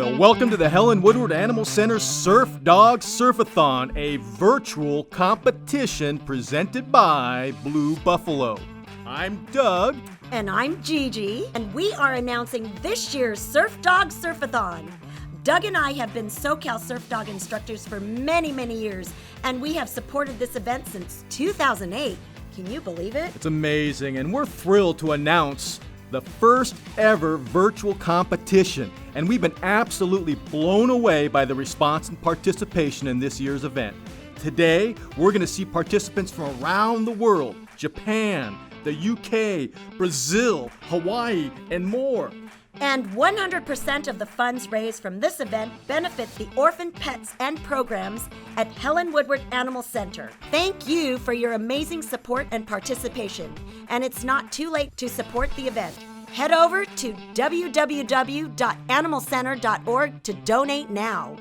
So welcome to the Helen Woodward Animal Center Surf Dog Surf-A-Thon, a virtual competition presented by Blue Buffalo. I'm Doug. And I'm Gigi, and we are announcing this year's Surf Dog Surf-A-Thon. Doug and I have been SoCal Surf Dog instructors for many, many years, and we have supported this event since 2008. Can you believe it? It's amazing, and we're thrilled to announce the first ever virtual competition, and we've been absolutely blown away by the response and participation in this year's event. Today, we're going to see participants from around the world: Japan, the UK, Brazil, Hawaii, and more. And 100% of the funds raised from this event benefit the orphan pets and programs at Helen Woodward Animal Center. Thank you for your amazing support and participation. And it's not too late to support the event. Head over to www.animalcenter.org to donate now.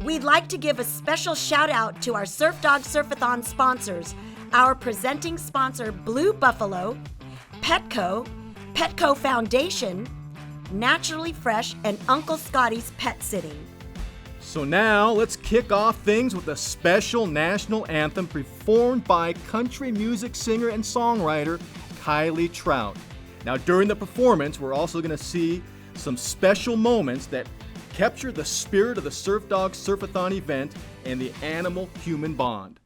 We'd like to give a special shout out to our Surf Dog Surf-A-Thon sponsors, our presenting sponsor Blue Buffalo, Petco Foundation, Naturally Fresh, and Uncle Scotty's Pet Sitting. So now let's kick off things with a special national anthem performed by country music singer and songwriter Kylie Trout. Now during the performance, we're also going to see some special moments that capture the spirit of the Surf Dog Surf-A-Thon event and the animal-human bond.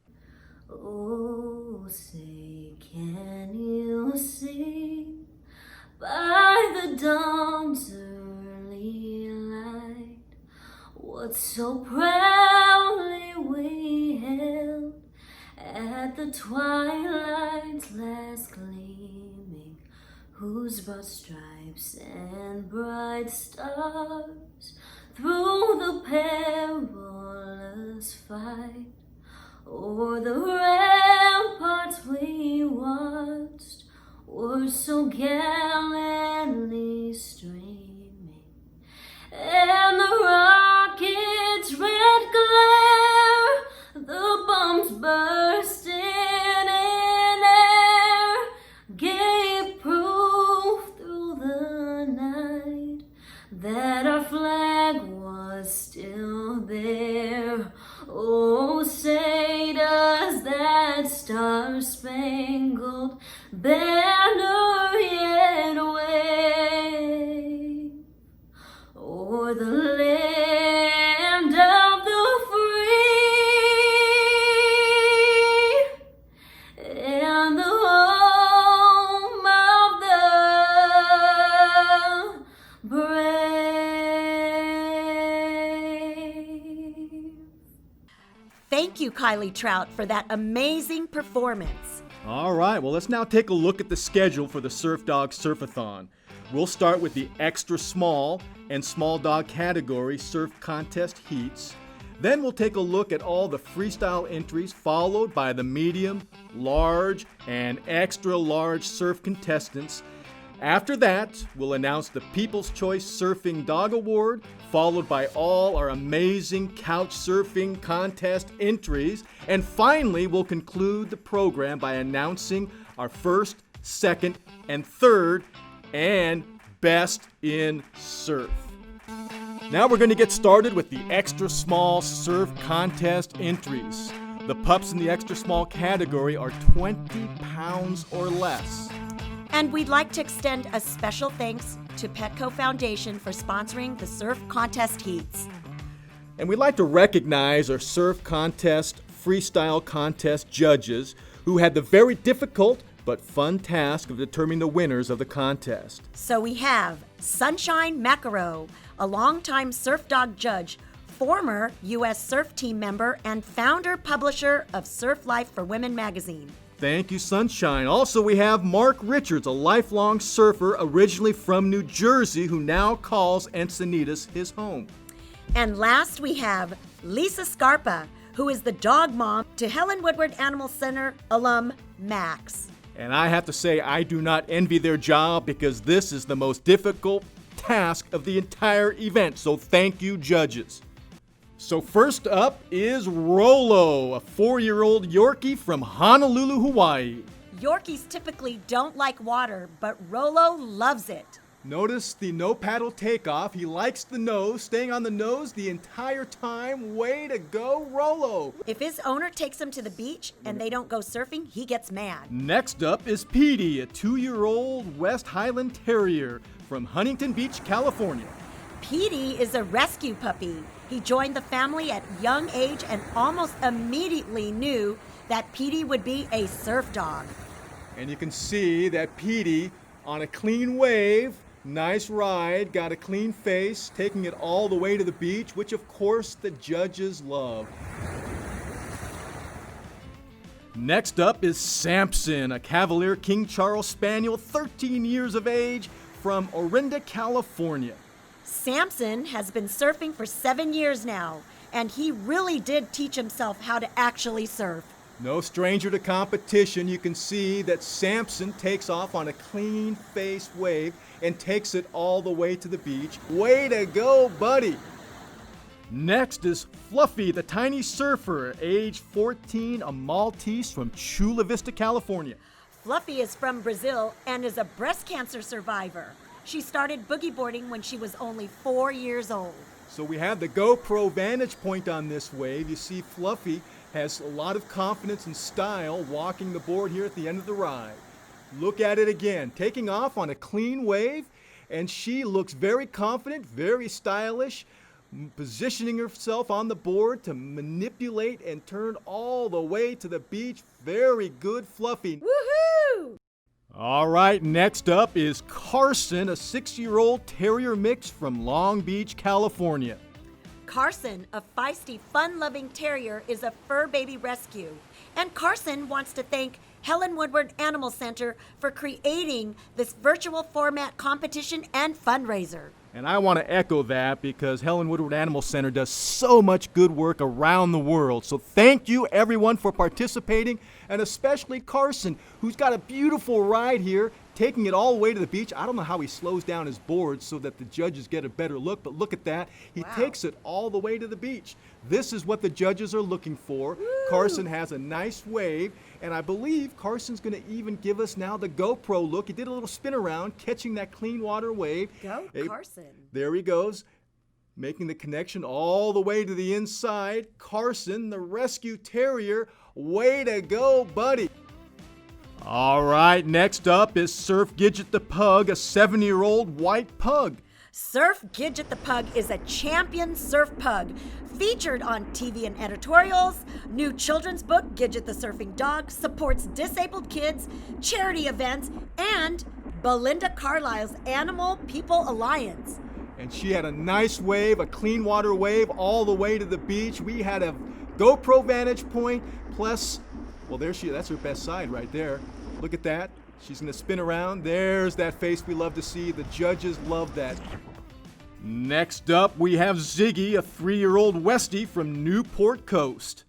Oh, say, can you see by the dawn's early light what so proudly we held at the twilight's last gleaming, whose broad stripes and bright stars through the perilous fight o'er the ramparts we watched were so gallantly streaming, and the rocket's red glare, the bombs bursting in air, gave proof through the night that our flag was still there. Oh, say does that star-spangled banner yet wave o'er the land of the free and the home of the brave. Thank you, Kylie Trout, for that amazing performance. All right, well, let's now take a look at the schedule for the Surf Dog Surf-A-Thon. We'll start with the extra small and small dog category surf contest heats. Then we'll take a look at all the freestyle entries, followed by the medium, large, and extra large surf contestants. After that, we'll announce the People's Choice Surfing Dog Award, followed by all our amazing couch surfing contest entries. And finally, we'll conclude the program by announcing our first, second, and third, and best in surf. Now we're going to get started with the extra small surf contest entries. The pups in the extra small category are 20 pounds or less. And we'd like to extend a special thanks to Petco Foundation for sponsoring the surf contest heats. And we'd like to recognize our surf contest, freestyle contest judges who had the very difficult but fun task of determining the winners of the contest. So we have Sunshine Macaro, a longtime surf dog judge, former U.S. Surf Team member, and founder-publisher of Surf Life for Women magazine. Thank you, Sunshine. Also, we have Mark Richards, a lifelong surfer originally from New Jersey who now calls Encinitas his home. And last, we have Lisa Scarpa, who is the dog mom to Helen Woodward Animal Center alum Max. And I have to say, I do not envy their job because this is the most difficult task of the entire event. So thank you, judges. So first up is Rolo, a 4-year-old Yorkie from Honolulu, Hawaii. Yorkies typically don't like water, but Rolo loves it. Notice the no paddle takeoff. He likes the nose, staying on the nose the entire time. Way to go, Rolo. If his owner takes him to the beach and they don't go surfing, he gets mad. Next up is Petey, a 2-year-old West Highland Terrier from Huntington Beach, California. Petey is a rescue puppy. He joined the family at young age and almost immediately knew that Petey would be a surf dog. And you can see that Petey on a clean wave, nice ride, got a clean face, taking it all the way to the beach, which of course the judges love. Next up is Samson, a Cavalier King Charles Spaniel, 13 years of age, from ORINDA, California. Samson has been surfing for 7 years now, and he really did teach himself how to actually surf. No stranger to competition, you can see that Samson takes off on a clean face wave and takes it all the way to the beach. Way to go, buddy! Next is Fluffy, the tiny surfer, age 14, a Maltese from Chula Vista, California. Fluffy is from Brazil and is a breast cancer survivor. She started boogie boarding when she was only 4 years old. So we have the GoPro vantage point on this wave. You see Fluffy has a lot of confidence and style walking the board here at the end of the ride. Look at it again, taking off on a clean wave, and she looks very confident, very stylish, positioning herself on the board to manipulate and turn all the way to the beach. Very good, Fluffy. Woohoo! All right, next up is Carson, a 6-year-old terrier mix from Long Beach, California. Carson, a feisty, fun-loving terrier, is a fur baby rescue. And Carson wants to thank Helen Woodward Animal Center for creating this virtual format competition and fundraiser. And I want to echo that because Helen Woodward Animal Center does so much good work around the world. So thank you everyone for participating, and especially Carson, who's got a beautiful ride here, taking it all the way to the beach. I don't know how he slows down his board so that the judges get a better look, but look at that. He takes it all the way to the beach. This is what the judges are looking for. Woo! Carson has a nice wave, and I believe Carson's going to even give us now the GoPro look. He did a little spin around, catching that clean water wave. Go, Carson. There he goes, making the connection all the way to the inside. Carson, the rescue terrier, way to go, buddy. All right, next up is Surf Gidget the Pug, a 7-year-old white pug. Surf Gidget the Pug is a champion surf pug, featured on TV and editorials. New children's book, Gidget the Surfing Dog, supports disabled kids, charity events, and Belinda Carlisle's Animal People Alliance. And she had a nice wave, a clean water wave, all the way to the beach. We had a GoPro vantage point, plus, well, that's her best side right there. Look at that. She's going to spin around. There's that face we love to see. The judges love that. Next up, we have Ziggy, a 3-year-old Westie from Newport Coast.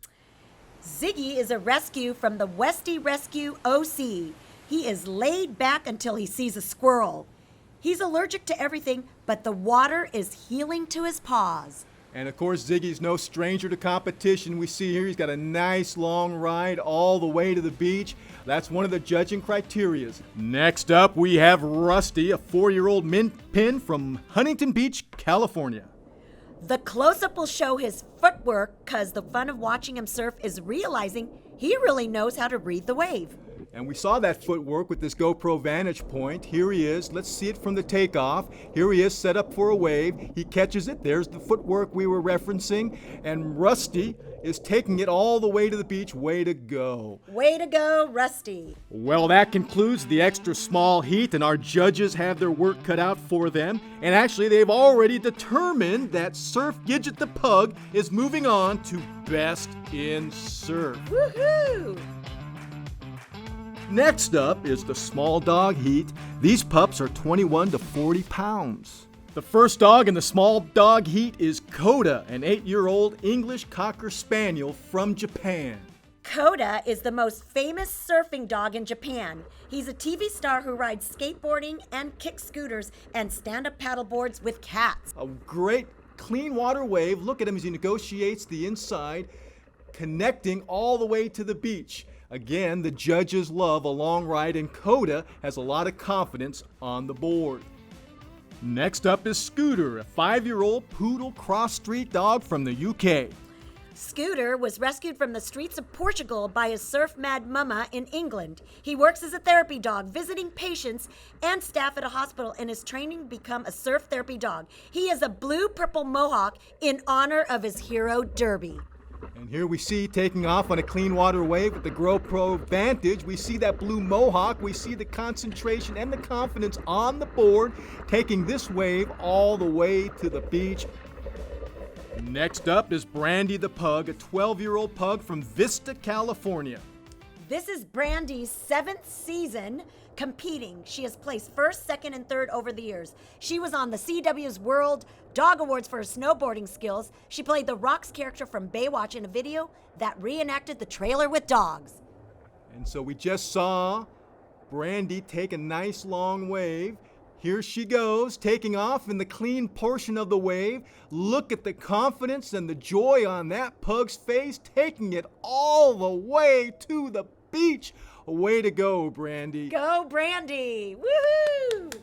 Ziggy is a rescue from the Westie Rescue OC. He is laid back until he sees a squirrel. He's allergic to everything, but the water is healing to his paws. And of course, Ziggy's no stranger to competition. We see here he's got a nice long ride all the way to the beach. That's one of the judging criteria. Next up, we have Rusty, a 4-year-old mint pin from Huntington Beach, California. The close-up will show his footwork, because the fun of watching him surf is realizing he really knows how to read the wave. And we saw that footwork with this GoPro vantage point. Here he is. Let's see it from the takeoff. Here he is set up for a wave. He catches it. There's the footwork we were referencing. And Rusty is taking it all the way to the beach. Way to go. Way to go, Rusty. Well, that concludes the extra small heat, and our judges have their work cut out for them. And actually, they've already determined that Surf Gidget the Pug is moving on to Best in Surf. Woohoo! Next up is the small dog heat. These pups are 21 to 40 pounds. The first dog in the small dog heat is Coda, an 8-year-old English Cocker Spaniel from Japan. Coda is the most famous surfing dog in Japan. He's a TV star who rides skateboarding and kicks scooters and stand-up paddleboards with cats. A great clean water wave. Look at him as he negotiates the inside, connecting all the way to the beach. Again, the judges love a long ride, and Coda has a lot of confidence on the board. Next up is Scooter, a 5-year-old poodle cross-street dog from the UK. Scooter was rescued from the streets of Portugal by his surf-mad mama in England. He works as a therapy dog, visiting patients and staff at a hospital, and is training to become a surf therapy dog. He is a blue-purple mohawk in honor of his hero, Derby. And here we see taking off on a clean water wave with the GoPro Vantage. We see that blue mohawk. We see the concentration and the confidence on the board, taking this wave all the way to the beach. Next up is Brandy the Pug, a 12-year-old pug from VISTA, California. This is Brandy's 7th season competing. She has placed 1st, 2nd, and 3rd over the years. She was on the CW's World Dog Awards for her snowboarding skills. She played the Rox character from Baywatch in a video that reenacted the trailer with dogs. And so we just saw Brandy take a nice long wave. Here she goes, taking off in the clean portion of the wave. Look at the confidence and the joy on that pug's face, taking it all the way to the beach. Way to go, Brandy. Go, Brandy! Woohoo!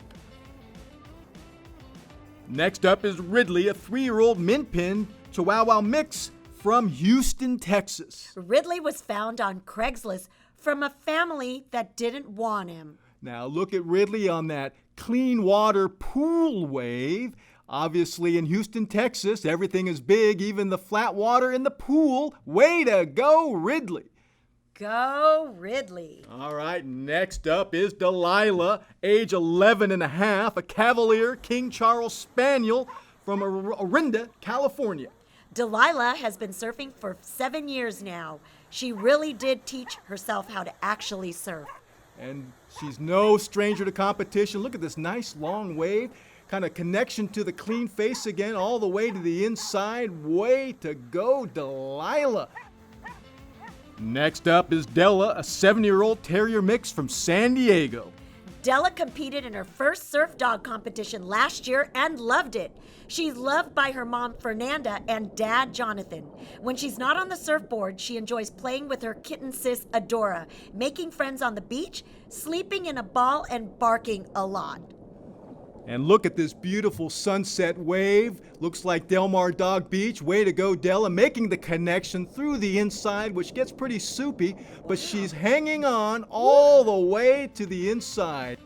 Next up is Ridley, a 3-year-old Min Pin Chihuahua mix from Houston, Texas. Ridley was found on Craigslist from a family that didn't want him. Now look at Ridley on that clean water pool wave. Obviously in Houston, Texas, everything is big, even the flat water in the pool. Way to go, Ridley. Go, Ridley. All right, next up is Delilah, age 11 and a half, a Cavalier King Charles Spaniel from ORINDA, California. Delilah has been surfing for 7 years now. She really did teach herself how to actually surf. And she's no stranger to competition. Look at this nice long wave, kind of connection to the clean face again, all the way to the inside. Way to go, Delilah. Next up is Della, a 7-year-old terrier mix from San Diego. Della competed in her first surf dog competition last year and loved it. She's loved by her mom, Fernanda, and dad, Jonathan. When she's not on the surfboard, she enjoys playing with her kitten sis, Adora, making friends on the beach, sleeping in a ball, and barking a lot. And look at this beautiful sunset wave. Looks like Del Mar Dog Beach. Way to go, Della, making the connection through the inside, which gets pretty soupy, but she's hanging on all the way to the inside.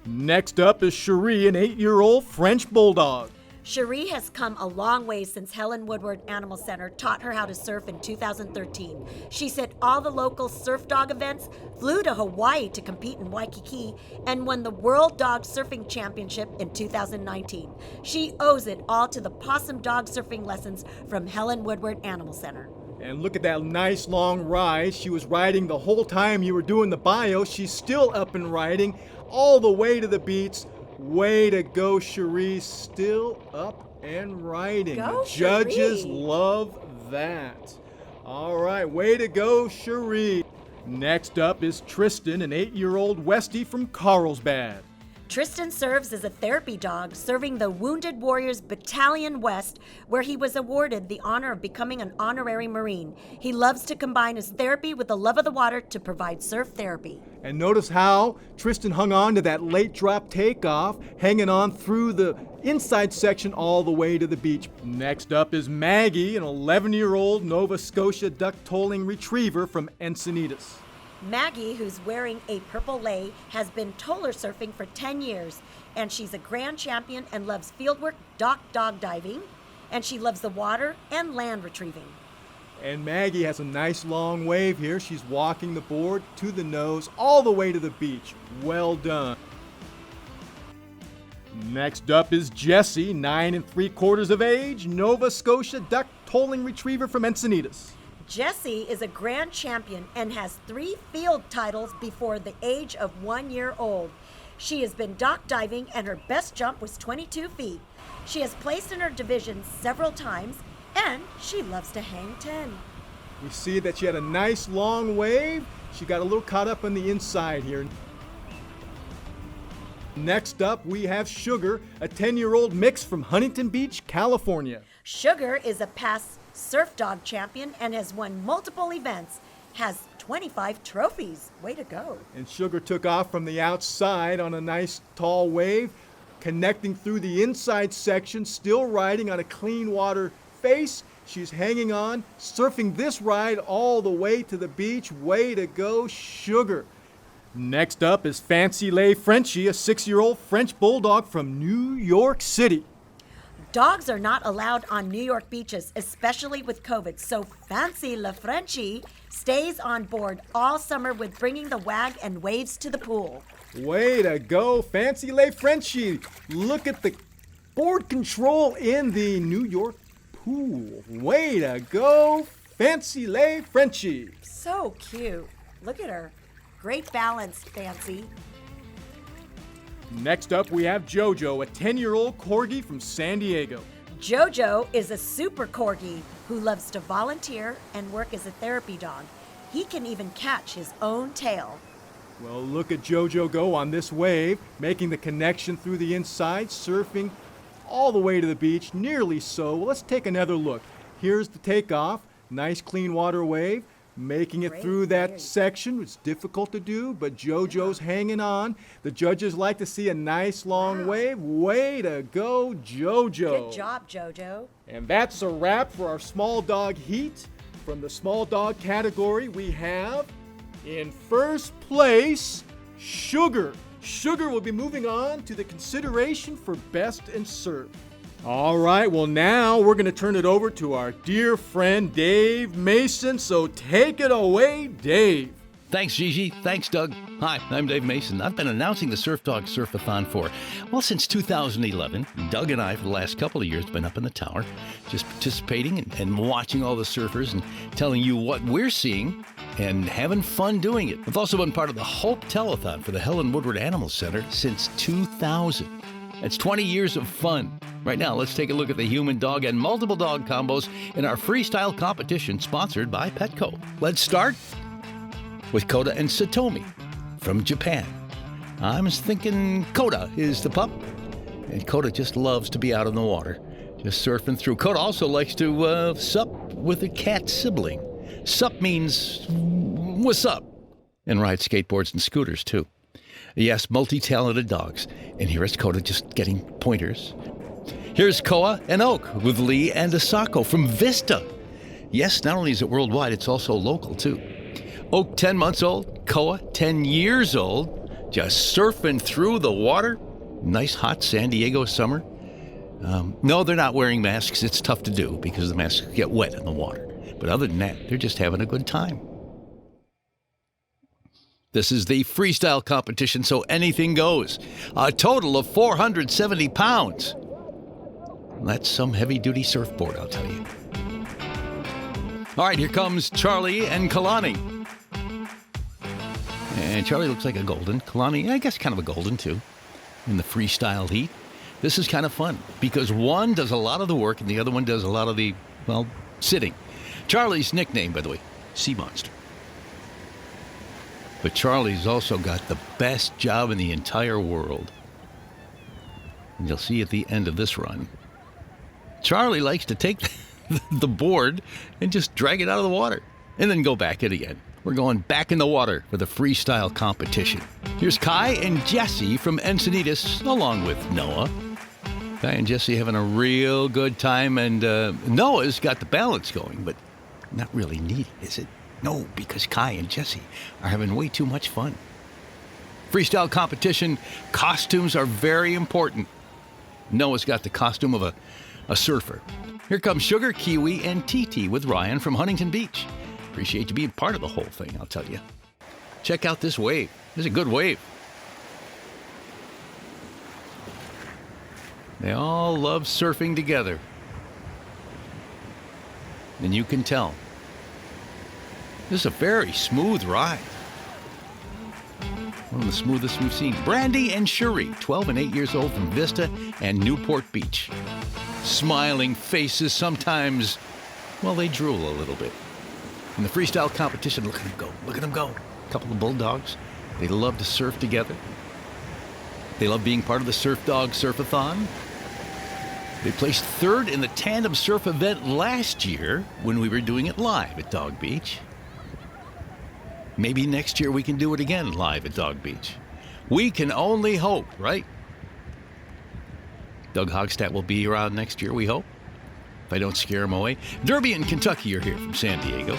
Next up is Cherie, an 8-year-old French Bulldog. Cherie has come a long way since Helen Woodward Animal Center taught her how to surf in 2013. She's hit all the local surf dog events, flew to Hawaii to compete in Waikiki, and won the World Dog Surfing Championship in 2019. She owes it all to the possum dog surfing lessons from Helen Woodward Animal Center. And look at that nice long ride. She was riding the whole time you were doing the bio. She's still up and riding all the way to the beach. Way to go, Cherie, still up and riding. Go, the judges Cherie. love that. All right, way to go, Cherie. Next up is Tristan, an 8-year-old Westie from Carlsbad. Tristan serves as a therapy dog, serving the Wounded Warriors Battalion West, where he was awarded the honor of becoming an honorary Marine. He loves to combine his therapy with the love of the water to provide surf therapy. And notice how Tristan hung on to that late drop takeoff, hanging on through the inside section all the way to the beach. Next up is Maggie, an 11-year-old Nova Scotia duck tolling retriever from Encinitas. Maggie, who's wearing a purple lei, has been toller surfing for 10 years, and she's a grand champion and loves fieldwork, dock dog diving, and she loves the water and land retrieving. And Maggie has a nice long wave here. She's walking the board to the nose all the way to the beach. Well done. Next up is Jessie, 9 3/4 of age, Nova Scotia duck tolling retriever from Encinitas. Jessie is a grand champion and has 3 field titles before the age of 1 year old. She has been dock diving and her best jump was 22 feet. She has placed in her division several times and she loves to hang 10. We see that she had a nice long wave. She got a little caught up on the inside here. Next up, we have Sugar, a 10-year-old mix from Huntington Beach, California. Sugar is a past surf dog champion and has won multiple events, has 25 trophies. Way to go. And Sugar took off from the outside on a nice tall wave, Connecting through the inside section, still riding on a clean water face. She's hanging on, surfing this ride all the way to the beach. Way to go, Sugar. Next up is Fancy Lay Frenchie, a 6-year-old French bulldog from New York City. Dogs are not allowed on New York beaches, especially with COVID, so Fancy La Frenchie stays on board all summer with bringing the wag and waves to the pool. Way to go, Fancy Lay Frenchie. Look at the board control in the New York pool. Way to go, Fancy Lay Frenchie. So cute. Look at her. Great balance, Fancy. Next up, we have Jojo, a 10-year-old corgi from San Diego. Jojo is a super corgi who loves to volunteer and work as a therapy dog. He can even catch his own tail. Well, look at Jojo go on this wave, making the connection through the inside, surfing all the way to the beach, nearly so. Well, let's take another look. Here's the takeoff. Nice clean water wave. Making it through that section. It's difficult to do, but Jojo's hanging on. The judges like to see a nice long wave. Way to go, Jojo. Good job, Jojo. And that's a wrap for our small dog heat. From the small dog category, we have in first place, Sugar. Sugar will be moving on to the consideration for Best in Surf. All right, well now we're going to turn it over to our dear friend Dave Mason, so take it away, Dave. Thanks, Gigi. Thanks, Doug. Hi, I'm Dave Mason. I've been announcing the Surf Dog Surf-A-Thon since 2011. Doug and I, for the last couple of years, been up in the tower, just participating and watching all the surfers and telling you what we're seeing and having fun doing it. I've also been part of the Hope Telethon for the Helen Woodward Animal Center since 2000. It's 20 years of fun. Right now, let's take a look at the human dog and multiple dog combos in our freestyle competition sponsored by Petco. Let's start with Koda and Satomi from Japan. I'm thinking Koda is the pup, and Koda just loves to be out in the water, just surfing through. Koda also likes to sup with a cat sibling. Sup means what's up, and ride skateboards and scooters too. Yes, multi-talented dogs. And here is Koda just getting pointers. Here's Koa and Oak with Lee and Asako from VISTA. Yes, not only is it worldwide, it's also local too. Oak 10 months old, Koa 10 years old, just surfing through the water. Nice hot San Diego summer. No, they're not wearing masks. It's tough to do because the masks get wet in the water. But other than that, they're just having a good time. This is the freestyle competition, so anything goes. A total of 470 pounds. That's some heavy-duty surfboard, I'll tell you. All right, here comes Charlie and Kalani. And Charlie looks like a golden. Kalani, I guess kind of a golden, too, in the freestyle heat. This is kind of fun because one does a lot of the work and the other one does a lot of the, well, sitting. Charlie's nickname, by the way, Sea Monster. But Charlie's also got the best job in the entire world. And you'll see at the end of this run, Charlie likes to take the board and just drag it out of the water and then go back in again. We're going back in the water for the freestyle competition. Here's Kai and Jesse from ENCINITAS, along with Noah. Kai and Jesse having a real good time, and Noah's got the balance going, but not really needed, is it? No, because Kai and Jesse are having way too much fun. Freestyle competition, costumes are very important. Noah's got the costume of a surfer. Here comes Sugar, Kiwi, and TT with Ryan from Huntington Beach. Appreciate you being part of the whole thing, I'll tell you. Check out this wave. This is a good wave. They all love surfing together. And you can tell. This is a very smooth ride. One of the smoothest we've seen. Brandy and Shuri, 12 and 8 years old from VISTA and Newport Beach. Smiling faces, sometimes, well, they drool a little bit. In the freestyle competition, look at them go, look at them go. A couple of bulldogs. They love to surf together. They love being part of the Surf Dog Surf-A-Thon. They placed third in the tandem surf event last year when we were doing it live at Dog Beach. Maybe next year we can do it again live at Dog Beach. We can only hope, right? Doug Hogstad will be around next year, we hope, if I don't scare him away. Derby and Kentucky are here from San Diego.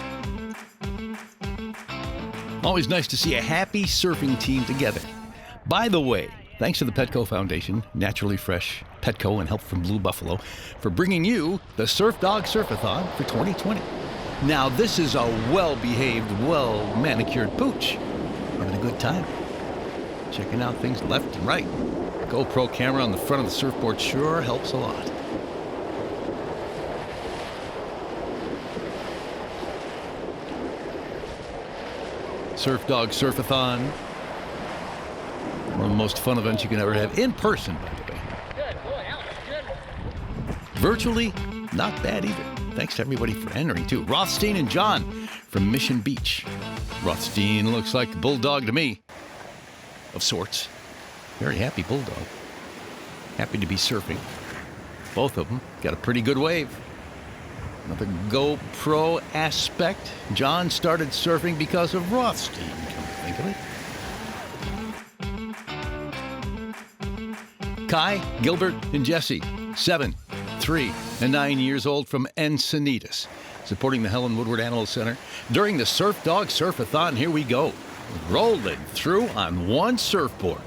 Always nice to see a happy surfing team together. By the way, thanks to the Petco Foundation, Naturally Fresh, Petco, and help from Blue Buffalo for bringing you the Surf Dog Surf-A-Thon for 2020. Now, this is a well-behaved, well-manicured pooch. Having a good time. Checking out things left and right. GoPro camera on the front of the surfboard sure helps a lot. Surf Dog Surf-A-Thon. One of the most fun events you can ever have. In person, by the way. Good boy, Alex. Good. Virtually, not bad either. Thanks to everybody for entering, too. Rothstein and John from Mission Beach. Rothstein looks like a bulldog to me. Of sorts. Very happy bulldog. Happy to be surfing. Both of them got a pretty good wave. Another GoPro aspect. John started surfing because of Rothstein, come to think of it. Kai, Gilbert, and Jesse, 7, 3, and 9 years old from Encinitas, supporting the Helen Woodward Animal Center. During the Surf Dog Surf-A-Thon, here we go. Rolling through on one surfboard.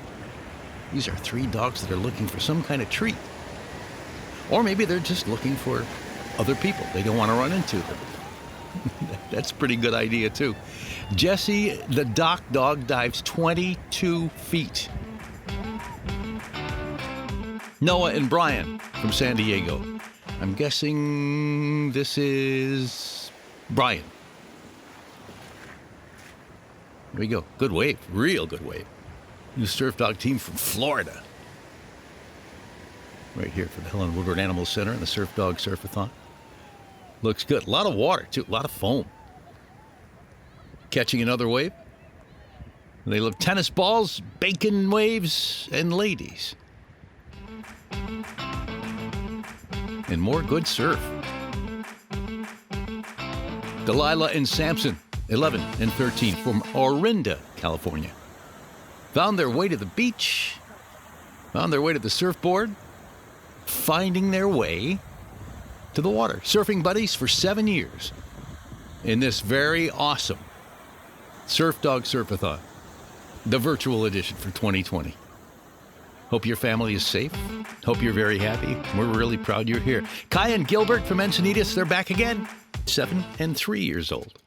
These are 3 dogs that are looking for some kind of treat. Or maybe they're just looking for other people. They don't want to run into them. That's a pretty good idea, too. Jesse, the dock dog, dives 22 feet. Noah and Brian from San Diego. I'm guessing this is Brian. There we go. Good wave. Real good wave. New surf dog team from Florida. Right here for the Helen Woodward Animal Center and the Surf Dog Surf-A-Thon. Looks good. A lot of water, too. A lot of foam. Catching another wave. They love tennis balls, bacon waves, and ladies. And more good surf. Delilah and Samson, 11 and 13, from Orinda, California. Found their way to the beach, found their way to the surfboard, finding their way to the water. Surfing buddies for 7 years in this very awesome Surf Dog Surf-A-Thon, the virtual edition for 2020. Hope your family is safe. Hope you're very happy. We're really proud you're here. Kai and Gilbert from Encinitas, they're back again, 7 and 3 years old.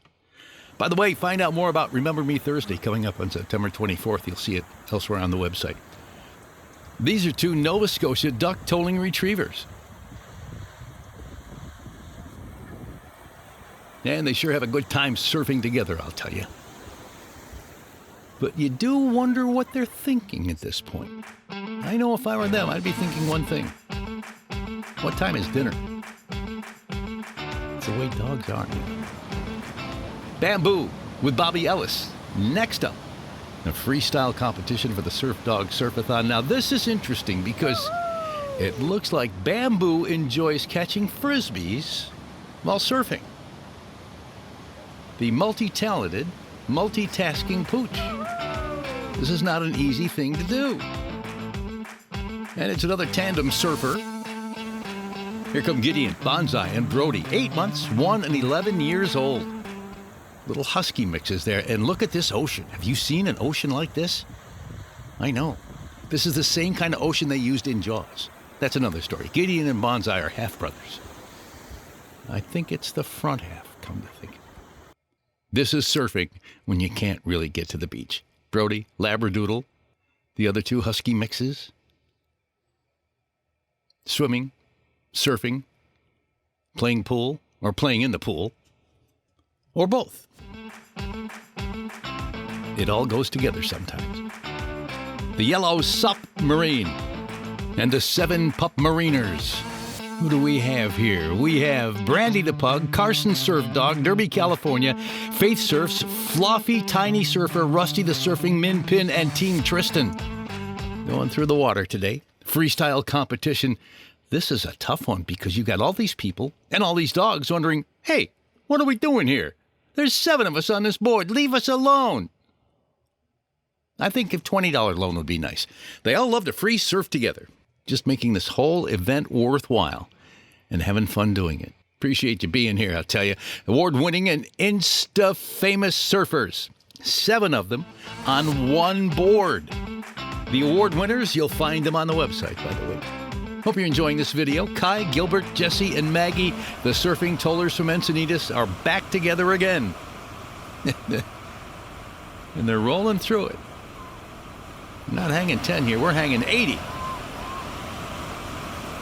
By the way, find out more about Remember Me Thursday coming up on September 24th. You'll see it elsewhere on the website. These are 2 Nova Scotia duck tolling retrievers. And they sure have a good time surfing together, I'll tell you. But you do wonder what they're thinking at this point. I know if I were them, I'd be thinking one thing. What time is dinner? It's the way dogs are. Bamboo with Bobby Ellis. Next up, a freestyle competition for the Surf Dog Surf-A-Thon. Now, this is interesting because it looks like Bamboo enjoys catching frisbees while surfing. The multi-talented, multitasking pooch. This is not an easy thing to do. And it's another tandem surfer. Here come Gideon, Bonsai, and Brody, 8 months, 1 and 11 years old. Little husky mixes there. And look at this ocean. Have you seen an ocean like this? I know. This is the same kind of ocean they used in Jaws. That's another story. Gideon and Bonsai are half-brothers. I think it's the front half, come to think. This is surfing when you can't really get to the beach. Brody, Labradoodle, the other 2 husky mixes. Swimming, surfing, playing pool, or playing in the pool, or both. It all goes together sometimes. The Yellow Submarine and the 7 Pup Mariners. Who do we have here? We have Brandy the Pug, Carson Surf Dog, Derby, California, Faith Surfs, Fluffy Tiny Surfer, Rusty the Surfing, Min Pin, and Team Tristan. Going through the water today. Freestyle competition. This is a tough one because you got all these people and all these dogs wondering, hey, what are we doing here? There's 7 of us on this board. Leave us alone. I think a $20 loan would be nice. They all love to free surf together. just making this whole event worthwhile and having fun doing it. Appreciate you being here, I'll tell you. Award-winning and Insta-famous surfers. 7 of them on one board. The award winners, you'll find them on the website, by the way. Hope you're enjoying this video. Kai, Gilbert, Jesse, and Maggie, the surfing tollers from Encinitas, are back together again. And they're rolling through it. We're not hanging 10 here, we're hanging 80.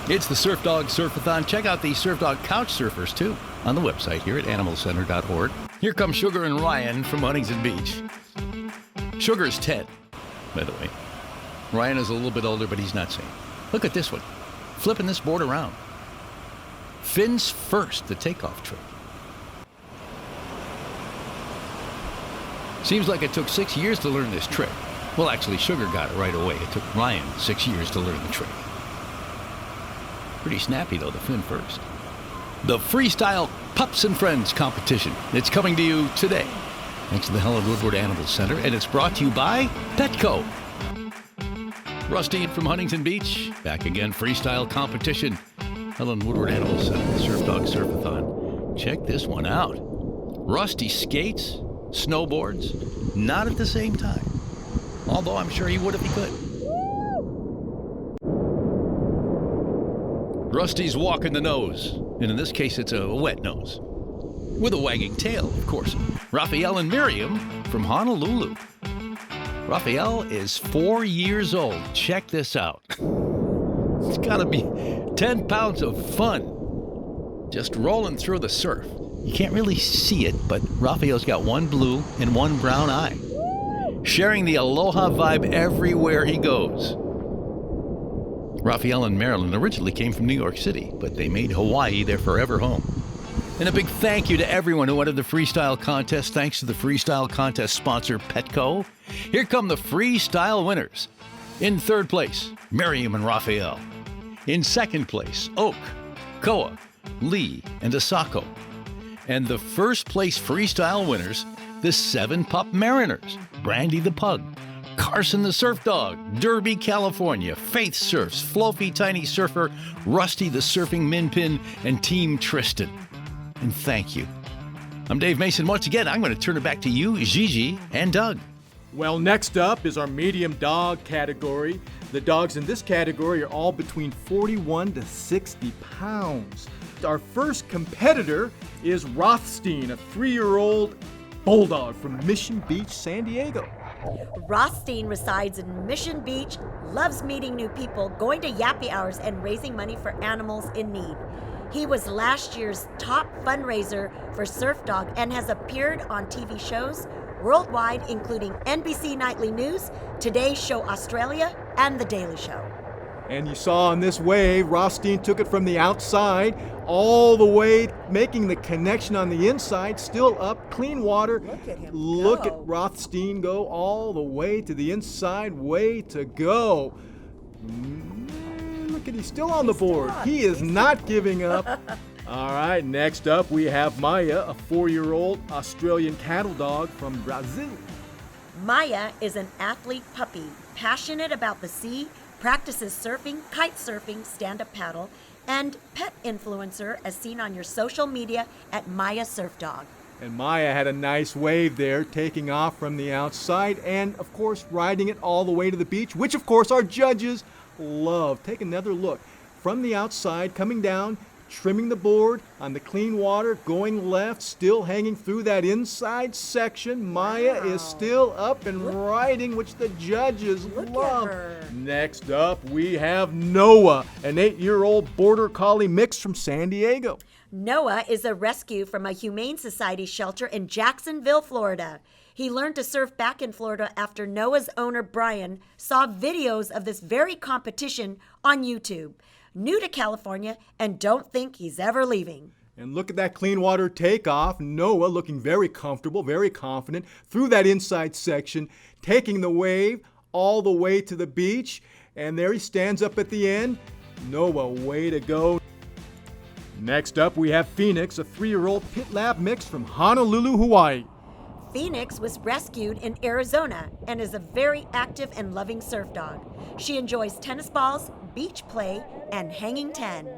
It's the Surf Dog Surf-A-Thon. Check out the Surf Dog Couch Surfers, too, on the website here at animalcenter.org. Here come Sugar and Ryan from Huntington Beach. Sugar's 10, by the way. Ryan is a little bit older, but he's not saying. Look at this one. Flipping this board around. Fins first, the takeoff trick. Seems like it took 6 years to learn this trick. Well, actually, Sugar got it right away. It took Ryan 6 years to learn the trick. Pretty snappy, though, the fin first. The Freestyle Pups and Friends competition. It's coming to you today, thanks to the Helen Woodward Animal Center, and it's brought to you by Petco. Rusty from Huntington Beach, back again, freestyle competition. Helen Woodward Animal Center, Surf Dog Surf-A-Thon. Check this one out. Rusty skates, snowboards, not at the same time. Although I'm sure he would if he could. Rusty's walking the nose, and in this case it's a wet nose. With a wagging tail, of course. Raphael and Miriam from Honolulu. Raphael is 4 years old. Check this out. It's gotta be 10 pounds of fun. Just rolling through the surf. You can't really see it, but Raphael's got one blue and one brown eye. Sharing the aloha vibe everywhere he goes. Raphael and Marilyn originally came from New York City, but they made Hawaii their forever home. And a big thank you to everyone who entered the freestyle contest, thanks to the freestyle contest sponsor, Petco. Here come the freestyle winners. In third place, Miriam and Raphael. In second place, Oak, Koa, Lee, and Asako. And the first place freestyle winners, the 7-pup Mariners, Brandy the Pug, Carson the Surf Dog, Derby, California, Faith Surfs, Flofi Tiny Surfer, Rusty the Surfing Minpin, and Team Tristan. And thank you. I'm Dave Mason. Once again, I'm going to turn it back to you, Gigi, and Doug. Well, next up is our medium dog category. The dogs in this category are all between 41 to 60 pounds. Our first competitor is Rothstein, a 3-year-old bulldog from Mission Beach, San Diego. Rothstein resides in Mission Beach, loves meeting new people, going to yappy hours, and raising money for animals in need. He was last year's top fundraiser for Surf Dog and has appeared on TV shows worldwide, including NBC Nightly News, Today Show Australia, and The Daily Show. And you saw on this wave, Rothstein took it from the outside all the way, making the connection on the inside, still up, clean water. Look at him Look go. at Rothstein go all the way to the inside, way to go. Look at, he's still on the board. He is not giving up. All right, next up we have Maya, a 4-year-old Australian cattle dog from Brazil. Maya is an athlete puppy, passionate about the sea, practices surfing, kite surfing, stand-up paddle, and pet influencer as seen on your social media at Maya Surf Dog. And Maya had a nice wave there, taking off from the outside and, of course, riding it all the way to the beach, which, of course, our judges love. Take another look. From the outside, coming down, trimming the board on the clean water, going left, still hanging through that inside section. Maya is still up and riding, which the judges love. At her. Next up, we have Noah, an 8-year-old border collie mix from San Diego. Noah is a rescue from a Humane Society shelter in Jacksonville, Florida. He learned to surf back in Florida after Noah's owner, Brian, saw videos of this very competition on YouTube. New to California and don't think he's ever leaving. And look at that clean water takeoff. Noah looking very comfortable, very confident through that inside section, taking the wave all the way to the beach. And there he stands up at the end. Noah, way to go. Next up, we have Phoenix, a 3-year-old pit lab mix from Honolulu, Hawaii. Phoenix was rescued in Arizona and is a very active and loving surf dog. She enjoys tennis balls, beach play and hanging 10.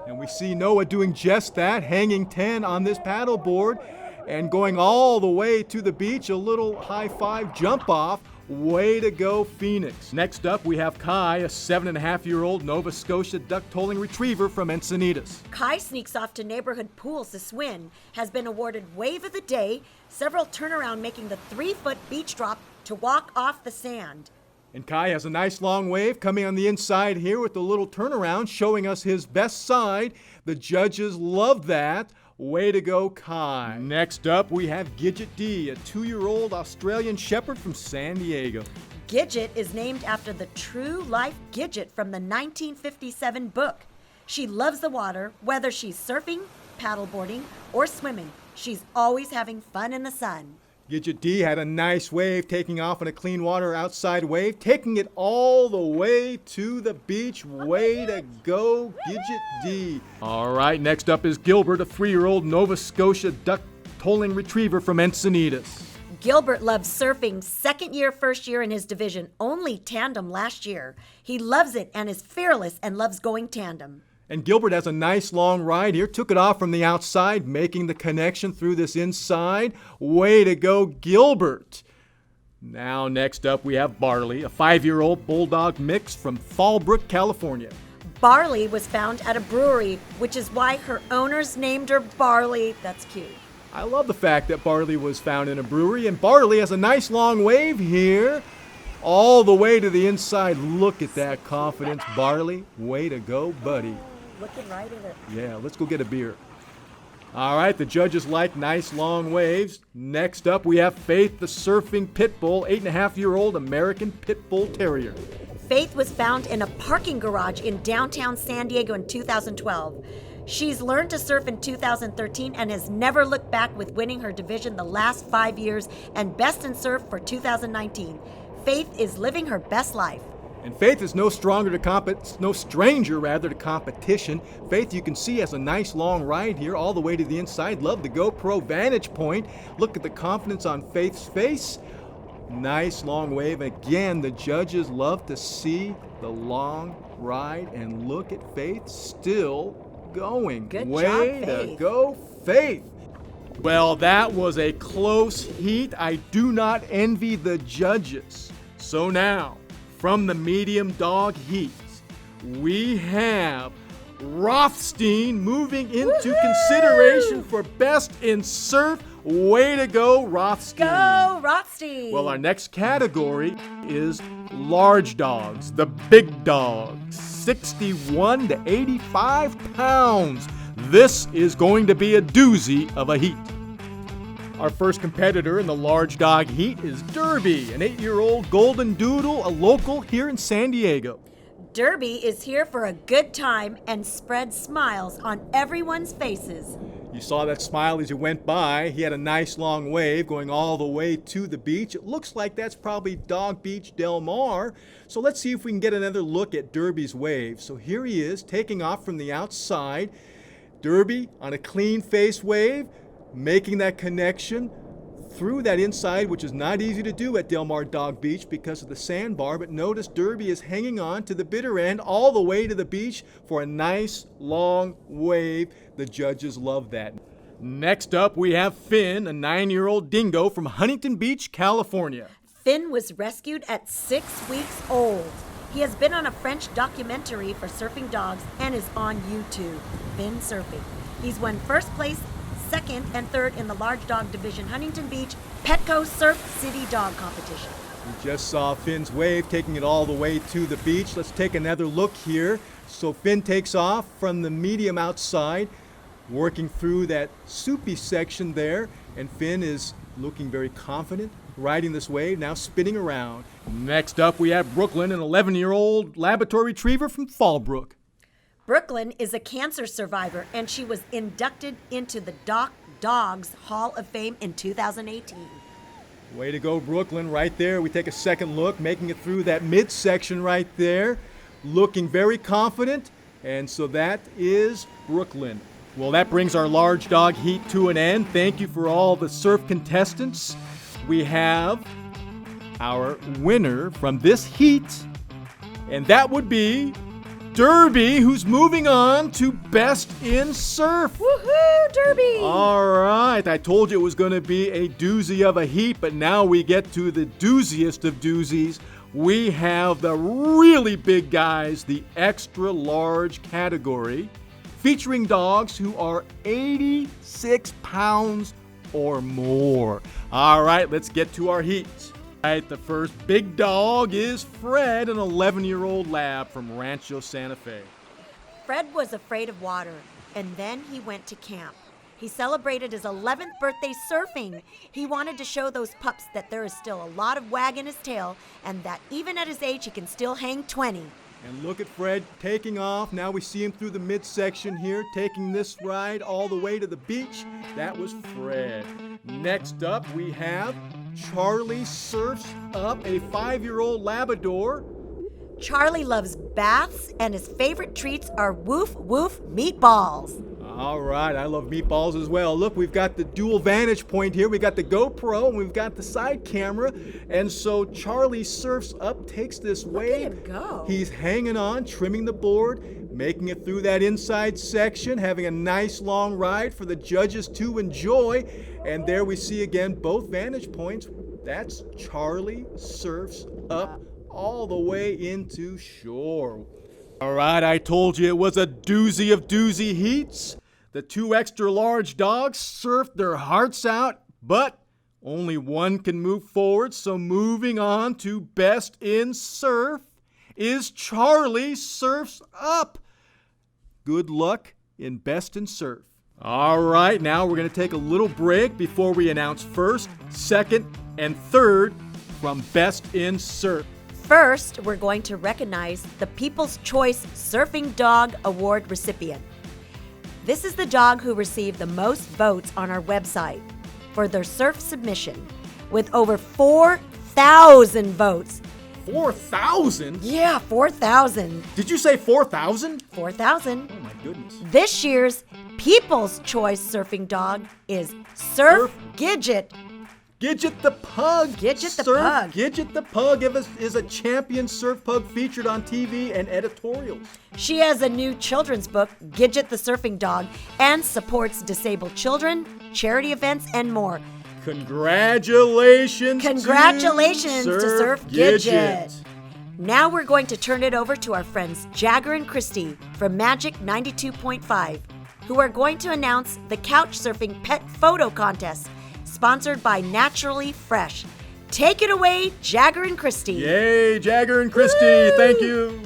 And we see Noah doing just that, hanging 10 on this paddleboard and going all the way to the beach, a little high five jump off. Way to go, Phoenix. Next up, we have Kai, a 7.5-year-old Nova Scotia duck-tolling retriever from Encinitas. Kai sneaks off to neighborhood pools to swim, has been awarded Wave of the Day, several turnaround making the 3-foot beach drop to walk off the sand. And Kai has a nice long wave coming on the inside here with a little turnaround, showing us his best side. The judges love that. Way to go, Kai. Next up, we have Gidget D, a 2-year-old Australian Shepherd from San Diego. Gidget is named after the true-life Gidget from the 1957 book. She loves the water, whether she's surfing, paddleboarding, or swimming. She's always having fun in the sun. Gidget D had a nice wave, taking off on a clean water outside wave, taking it all the way to the beach. Way to go, Gidget D. All right, next up is Gilbert, a 3-year-old Nova Scotia duck-tolling retriever from Encinitas. Gilbert loves surfing, second year, first year in his division, only tandem last year. He loves it and is fearless and loves going tandem. And Gilbert has a nice long ride here. Took it off from the outside, making the connection through this inside. Way to go, Gilbert. Now, next up, we have Barley, a 5-year-old bulldog mix from FALLBROOK, California. Barley was found at a brewery, which is why her owners named her Barley. That's cute. I love the fact that Barley was found in a brewery, and Barley has a nice long wave here. All the way to the inside. Look at that confidence, Barley. Way to go, buddy. Looking right at it. Yeah, let's go get a beer. All right, the judges like nice long waves. Next up, we have Faith, the surfing pit bull, 8.5-year-old American Pit Bull Terrier. Faith was found in a parking garage in downtown San Diego in 2012. She's learned to surf in 2013 and has never looked back, with winning her division the last 5 years and Best in Surf for 2019. Faith is living her best life. And Faith is no stranger to competition. Faith, you can see, has a nice long ride here all the way to the inside. Love the GoPro vantage point. Look at the confidence on Faith's face. Nice long wave. Again, the judges love to see the long ride, and look at Faith still going. Good way job, to Faith. go, Faith. Well, that was a close heat. I do not envy the judges. So now, from the medium dog heat, we have Rothstein moving into consideration for Best in Surf. Way to go, Rothstein. Go, Rothstein. Well, our next category is large dogs, the big dogs, 61 to 85 pounds. This is going to be a doozy of a heat. Our first competitor in the large dog heat is Derby, an 8-year-old golden doodle, a local here in San Diego. Derby is here for a good time and spreads smiles on everyone's faces. You saw that smile as you went by. He had a nice long wave going all the way to the beach. It looks like that's probably Dog Beach Del Mar. So let's see if we can get another look at Derby's wave. So here he is, taking off from the outside. Derby on a clean face wave, making that connection through that inside, which is not easy to do at Del Mar Dog Beach because of the sandbar. But notice Derby is hanging on to the bitter end all the way to the beach for a nice long wave. The judges love that. Next up, we have Finn, a 9-year-old dingo from Huntington Beach, California. Finn was rescued at 6 weeks old. He has been on a French documentary for surfing dogs and is on YouTube, Finn Surfing. He's won first place, second, and third in the large dog division Huntington Beach Petco Surf City Dog Competition. We just saw Finn's wave taking it all the way to the beach. Let's take another look here. So Finn takes off from the medium outside, working through that soupy section there, and Finn is looking very confident, riding this wave, now spinning around. Next up, we have Brooklyn, an 11-year-old Labrador Retriever from Fallbrook. Brooklyn is a cancer survivor, and she was inducted into the Dogs Hall of Fame in 2018. Way to go, Brooklyn, right there. We take a second look, making it through that midsection right there, looking very confident, and so that is Brooklyn. Well, that brings our large dog heat to an end. Thank you for all the surf contestants. We have our winner from this heat, and that would be Derby, who's moving on to Best in Surf. Woohoo, Derby! All right, I told you it was going to be a doozy of a heat, but now we get to the dooziest of doozies. We have the really big guys, the extra large category, featuring dogs who are 86 pounds or more. All right, let's get to our heats. All right, the first big dog is Fred, an 11-year-old lab from Rancho, Santa Fe. Fred was afraid of water, and then he went to camp. He celebrated his 11th birthday surfing. He wanted to show those pups that there is still a lot of wag in his tail, and that even at his age, he can still hang 20. And look at Fred taking off. Now we see him through the midsection here, taking this ride all the way to the beach. That was Fred. Next up, we have Charlie Surfs Up, a 5-year-old Labrador. Charlie loves baths, and his favorite treats are woof woof meatballs. All right, I love meatballs as well. Look, we've got the dual vantage point here. We got the GoPro and we've got the side camera. And so Charlie Surfs Up, takes this wave. Look at him go. He's hanging on, trimming the board, making it through that inside section, having a nice long ride for the judges to enjoy. And there we see again both vantage points. That's Charlie Surfs Up all the way into shore. All right, I told you it was a doozy of doozy heats. The two extra large dogs surfed their hearts out, but only one can move forward. So moving on to Best in Surf is Charlie Surfs Up. Good luck in Best in Surf. All right, now we're going to take a little break before we announce first, second, and third from Best in Surf. First, we're going to recognize the People's Choice Surfing Dog Award recipient. This is the dog who received the most votes on our website for their surf submission, with over 4,000 votes. 4,000? Yeah, 4,000. Did you say 4,000? 4,000. Oh my goodness. This year's People's Choice Surfing Dog is Surf Gidget. Gidget the Pug. Gidget the Surf Pug. Gidget the Pug is a champion surf pug featured on TV and editorials. She has a new children's book, Gidget the Surfing Dog, and supports disabled children, charity events, and more. Congratulations to Surf Gidget. Now we're going to turn it over to our friends Jagger and Christy from Magic 92.5, who are going to announce the Couch Surfing Pet Photo Contest, sponsored by Naturally Fresh. Take it away, Jagger and Christy. Yay, Jagger and Christy. Woo! Thank you.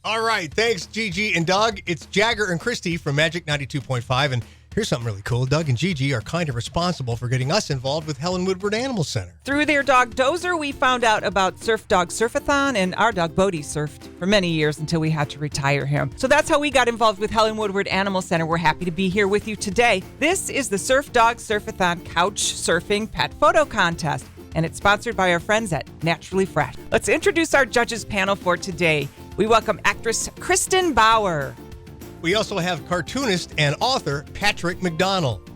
All right, thanks, Gigi and Doug. It's Jagger and Christy from Magic 92.5, and here's something really cool. Doug and Gigi are kind of responsible for getting us involved with Helen Woodward Animal Center. Through their dog Dozer, we found out about Surf Dog Surf-A-Thon, and our dog Bodie surfed for many years until we had to retire him. So that's how we got involved with Helen Woodward Animal Center. We're happy to be here with you today. This is the Surf Dog Surf-A-Thon Couch Surfing Pet Photo Contest, and it's sponsored by our friends at Naturally Fresh. Let's introduce our judges panel for today. We welcome actress Kristen Bauer, We also have cartoonist and author Patrick McDonald,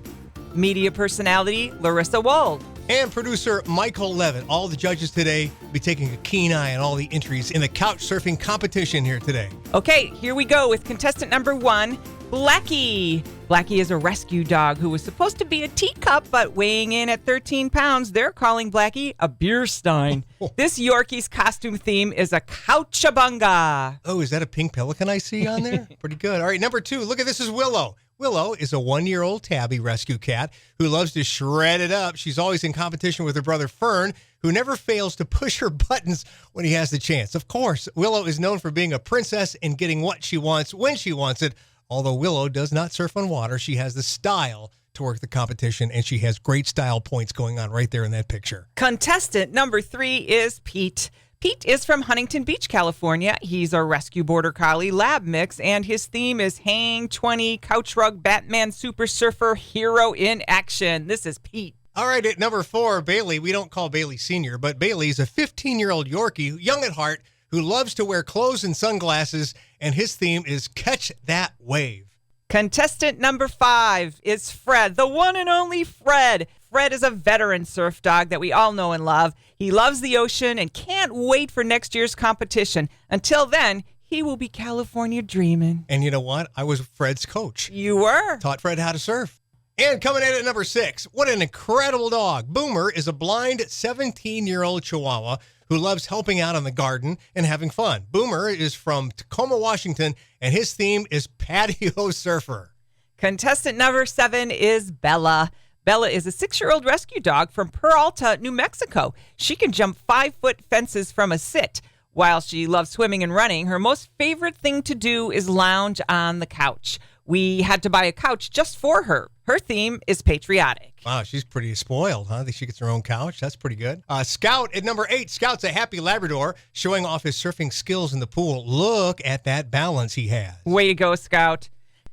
media personality Larissa Wold, and producer Michael Levitt. All the judges today will be taking a keen eye on all the entries in the couch surfing competition here today. Okay, here we go with contestant number 1, Blackie. Blackie is a rescue dog who was supposed to be a teacup, but weighing in at 13 pounds, they're calling Blackie a beer stein. This Yorkie's costume theme is a couchabunga. Oh, is that a pink pelican I see on there? Pretty good. All right, number 2, look at this is Willow. Willow is a 1-year-old tabby rescue cat who loves to shred it up. She's always in competition with her brother Fern, who never fails to push her buttons when he has the chance. Of course, Willow is known for being a princess and getting what she wants when she wants it. Although Willow does not surf on water, she has the style to work the competition, and she has great style points going on right there in that picture. Contestant number 3 is Pete. Pete is from Huntington Beach, California. He's a rescue border collie lab mix, and his theme is Hang 20 Couch Rug Batman Super Surfer Hero in Action. This is Pete. All right, at number 4, Bailey. We don't call Bailey Senior, but Bailey is a 15-year-old Yorkie, young at heart, who loves to wear clothes and sunglasses, and his theme is Catch That Wave. Contestant number 5 is Fred, the one and only Fred. Fred is a veteran surf dog that we all know and love. He loves the ocean and can't wait for next year's competition. Until then, he will be California dreaming. And you know what? I was Fred's coach. You were. Taught Fred how to surf. And coming in at number 6, what an incredible dog. Boomer is a blind 17-year-old Chihuahua who loves helping out in the garden and having fun. Boomer is from Tacoma, Washington, and his theme is patio surfer. Contestant number 7 is Bella. Bella is a 6-year-old rescue dog from Peralta, New Mexico. She can jump 5-foot fences from a sit. While she loves swimming and running, her most favorite thing to do is lounge on the couch. We had to buy a couch just for her. Her theme is patriotic. Wow, she's pretty spoiled, huh? She gets her own couch. That's pretty good. Scout at number 8. Scout's a happy Labrador showing off his surfing skills in the pool. Look at that balance he has. Way to go, Scout.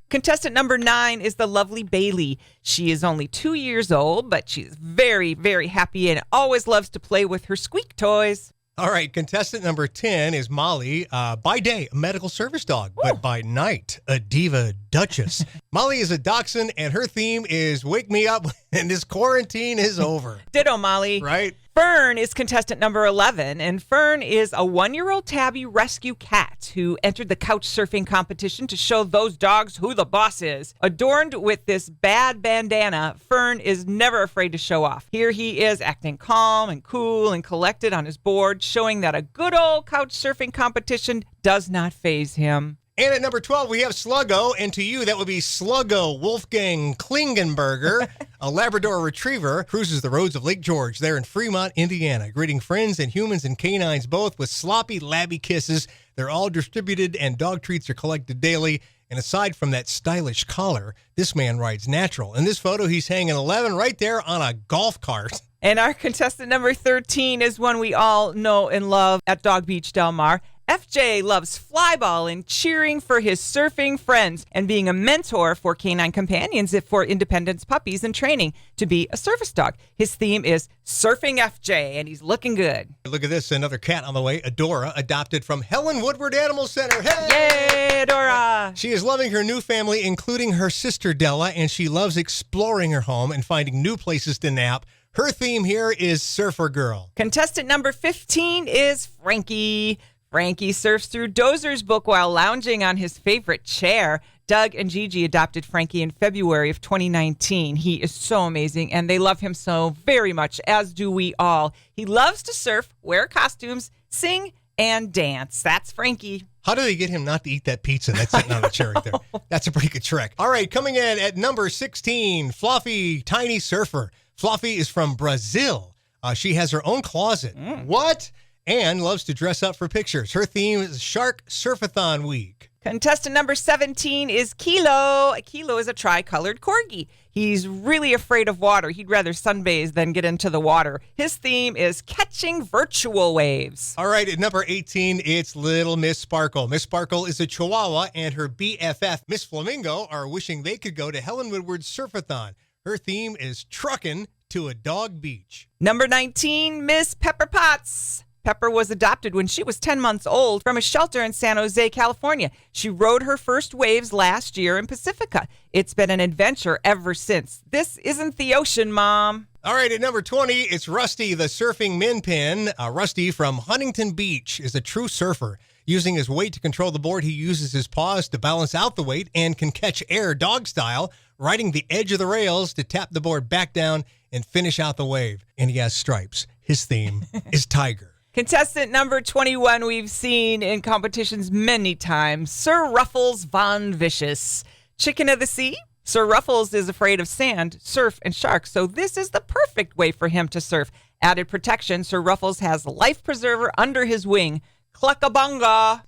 Contestant number 9 is the lovely Bailey. She is only 2 years old, but she's very, very happy and always loves to play with her squeak toys. All right, contestant number 10 is Molly. By day, a medical service dog, but by night, a diva duchess. Molly is a dachshund, and her theme is wake me up when this quarantine is over. Ditto, Molly. Right? Fern is contestant number 11, and Fern is a 1-year-old tabby rescue cat who entered the couch surfing competition to show those dogs who the boss is. Adorned with this bad bandana, Fern is never afraid to show off. Here he is acting calm and cool and collected on his board, showing that a good old couch surfing competition does not faze him. And at number 12, we have Sluggo, and to you, that would be Sluggo Wolfgang Klingenberger, a Labrador Retriever, cruises the roads of Lake George there in Fremont, Indiana, greeting friends and humans and canines both with sloppy, labby kisses. They're all distributed, and dog treats are collected daily. And aside from that stylish collar, this man rides natural. In this photo, he's hanging 11 right there on a golf cart. And our contestant number 13 is one we all know and love at Dog Beach Del Mar. FJ loves flyball and cheering for his surfing friends and being a mentor for canine companions for independence puppies in training to be a service dog. His theme is Surfing FJ, and he's looking good. Look at this, another cat on the way, Adora, adopted from Helen Woodward Animal Center. Hey! Yay, Adora! She is loving her new family, including her sister Della, and she loves exploring her home and finding new places to nap. Her theme here is Surfer Girl. Contestant number 15 is Frankie. Frankie surfs through Dozer's book while lounging on his favorite chair. Doug and Gigi adopted Frankie in February of 2019. He is so amazing, and they love him so very much, as do we all. He loves to surf, wear costumes, sing, and dance. That's Frankie. How do they get him not to eat that pizza that's sitting on the chair right there? That's a pretty good trick. All right, coming in at number 16, Fluffy Tiny Surfer. Fluffy is from Brazil. She has her own closet. What? And loves to dress up for pictures. Her theme is Shark Surf-A-Thon Week. Contestant number 17 is Kilo. Kilo is a tri-colored corgi. He's really afraid of water. He'd rather sunbathe than get into the water. His theme is catching virtual waves. All right, at number 18, it's Little Miss Sparkle. Miss Sparkle is a Chihuahua, and her BFF, Miss Flamingo, are wishing they could go to Helen Woodward's Surf-A-Thon. Her theme is trucking to a dog beach. Number 19, Miss Pepper Potts. Pepper was adopted when she was 10 months old from a shelter in San Jose, California. She rode her first waves last year in Pacifica. It's been an adventure ever since. This isn't the ocean, Mom. All right, at number 20, it's Rusty, the surfing min pin. Rusty from Huntington Beach is a true surfer. Using his weight to control the board, he uses his paws to balance out the weight and can catch air dog style, riding the edge of the rails to tap the board back down and finish out the wave. And he has stripes. His theme is Tiger. Contestant number 21 we've seen in competitions many times, Sir Ruffles Von Vicious. Chicken of the sea? Sir Ruffles is afraid of sand, surf, and sharks, so this is the perfect way for him to surf. Added protection, Sir Ruffles has Life Preserver under his wing. Cluckabunga.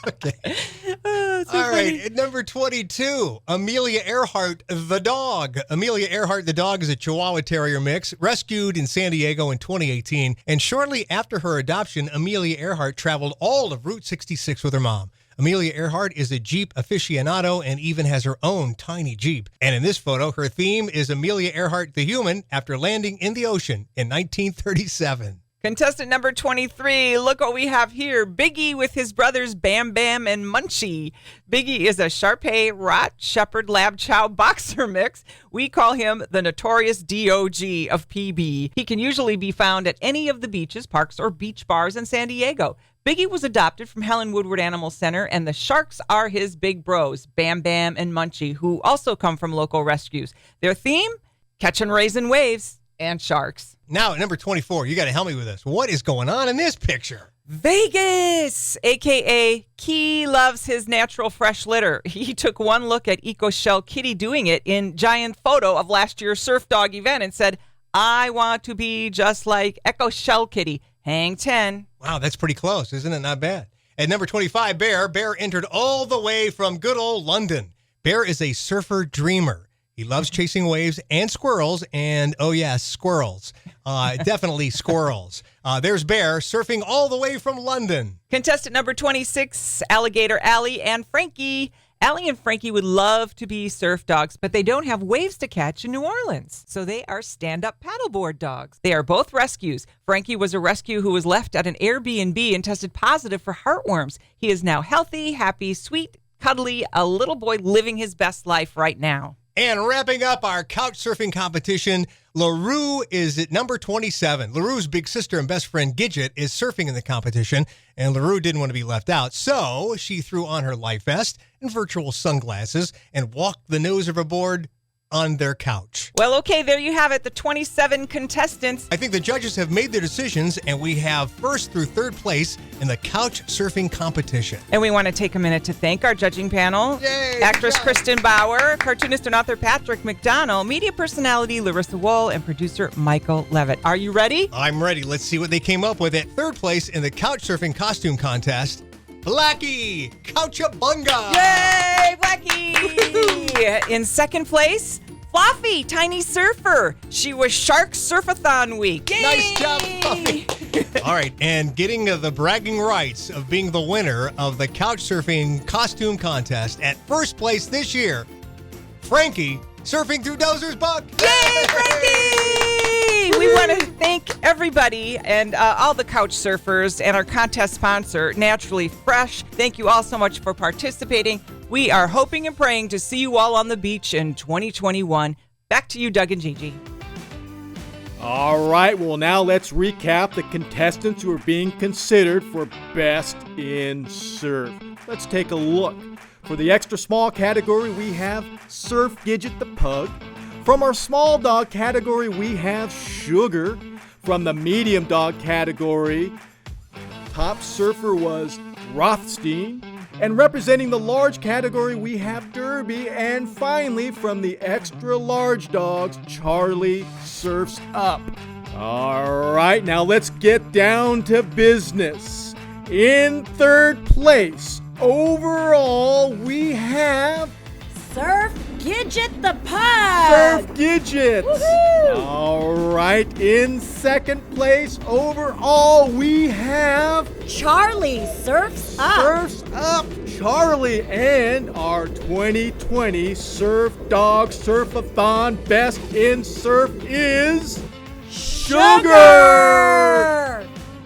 Okay. All right, at number 22, Amelia Earhart, the dog. Amelia Earhart, the dog, is a Chihuahua Terrier mix, rescued in San Diego in 2018. And shortly after her adoption, Amelia Earhart traveled all of Route 66 with her mom. Amelia Earhart is a Jeep aficionado and even has her own tiny Jeep. And in this photo, her theme is Amelia Earhart, the human, after landing in the ocean in 1937. Contestant number 23, look what we have here. Biggie with his brothers Bam Bam and Munchie. Biggie is a Shar-Pei Rot Shepherd Lab Chow boxer mix. We call him the notorious DOG of PB. He can usually be found at any of the beaches, parks, or beach bars in San Diego. Biggie was adopted from Helen Woodward Animal Center, and the sharks are his big bros, Bam Bam and Munchie, who also come from local rescues. Their theme? Catch and raising waves and sharks. Now, at number 24, you got to help me with this. What is going on in this picture? Vegas, a.k.a. Key loves his natural fresh litter. He took one look at Eco Shell Kitty doing it in giant photo of last year's Surf Dog event and said, I want to be just like Eco Shell Kitty. Hang 10. Wow, that's pretty close, isn't it? Not bad. At number 25, Bear. Bear entered all the way from good old London. Bear is a surfer dreamer. He loves chasing waves and squirrels, and oh yes, squirrels. Definitely squirrels. There's Bear surfing all the way from London. Contestant number 26, Alligator Allie and Frankie. Allie and Frankie would love to be surf dogs, but they don't have waves to catch in New Orleans. So they are stand-up paddleboard dogs. They are both rescues. Frankie was a rescue who was left at an Airbnb and tested positive for heartworms. He is now healthy, happy, sweet, cuddly, a little boy living his best life right now. And wrapping up our couch surfing competition, LaRue is at number 27. LaRue's big sister and best friend Gidget is surfing in the competition, and LaRue didn't want to be left out, so she threw on her life vest and virtual sunglasses and walked the nose of her board on their couch. Well, okay, there you have it, the 27 contestants. I think the judges have made their decisions, and we have first through third place in the couch surfing competition. And we want to take a minute to thank our judging panel. Yay, Actress good job. Kristen Bauer, cartoonist and author Patrick McDonnell, media personality Larissa Wool, and producer Michael Levitt. Are you ready? I'm ready. Let's see what they came up with. At third place in the couch surfing costume contest, Blackie Couchabunga. Yay, Blackie! In second place, Fluffy, Tiny Surfer. She was Shark Surf-A-Thon Week. Yay! Nice job, Fluffy. All right, and getting the bragging rights of being the winner of the couch surfing costume contest at first place this year, Frankie, surfing through Dozer's Buck. Yay, Frankie! We want to thank everybody and all the couch surfers and our contest sponsor, Naturally Fresh. Thank you all so much for participating. We are hoping and praying to see you all on the beach in 2021. Back to you, Doug and Gigi. All right, well, now let's recap the contestants who are being considered for Best in Surf. Let's take a look. For the extra small category, we have Surf Gidget the Pug. From our small dog category, we have Sugar. From the medium dog category, top surfer was Rothstein. And representing the large category, we have Derby. And finally, from the extra large dogs, Charlie surfs up. All right, now let's get down to business. In third place, overall, we have Surf Gidget the Pug. Surf Gidget. Woohoo! All right, in second place, overall, we have Charlie surfs up. Surfs Up Charlie, and our 2020 Surf Dog Surf-A-Thon Best in Surf is Sugar!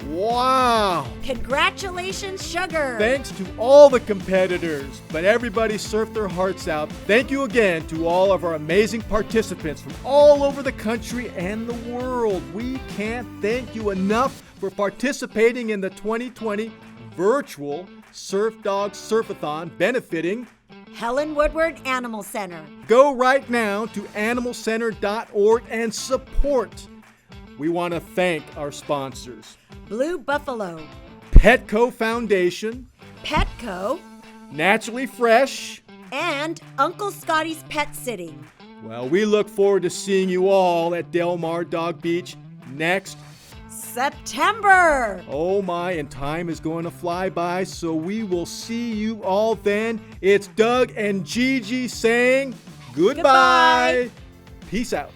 Wow! Congratulations, Sugar. Thanks to all the competitors, but everybody surfed their hearts out. Thank you again to all of our amazing participants from all over the country and the world. We can't thank you enough for participating in the 2020 virtual Surf Dog Surf-A-Thon benefiting Helen Woodward Animal Center. Go right now to animalcenter.org and support. We want to thank our sponsors: Blue Buffalo, Petco Foundation, Petco, Naturally Fresh, and Uncle Scotty's Pet Sitting. Well, we look forward to seeing you all at Del Mar Dog Beach next September. Oh my, and time is going to fly by, so we will see you all then. It's Doug and Gigi saying goodbye. Goodbye. Peace out.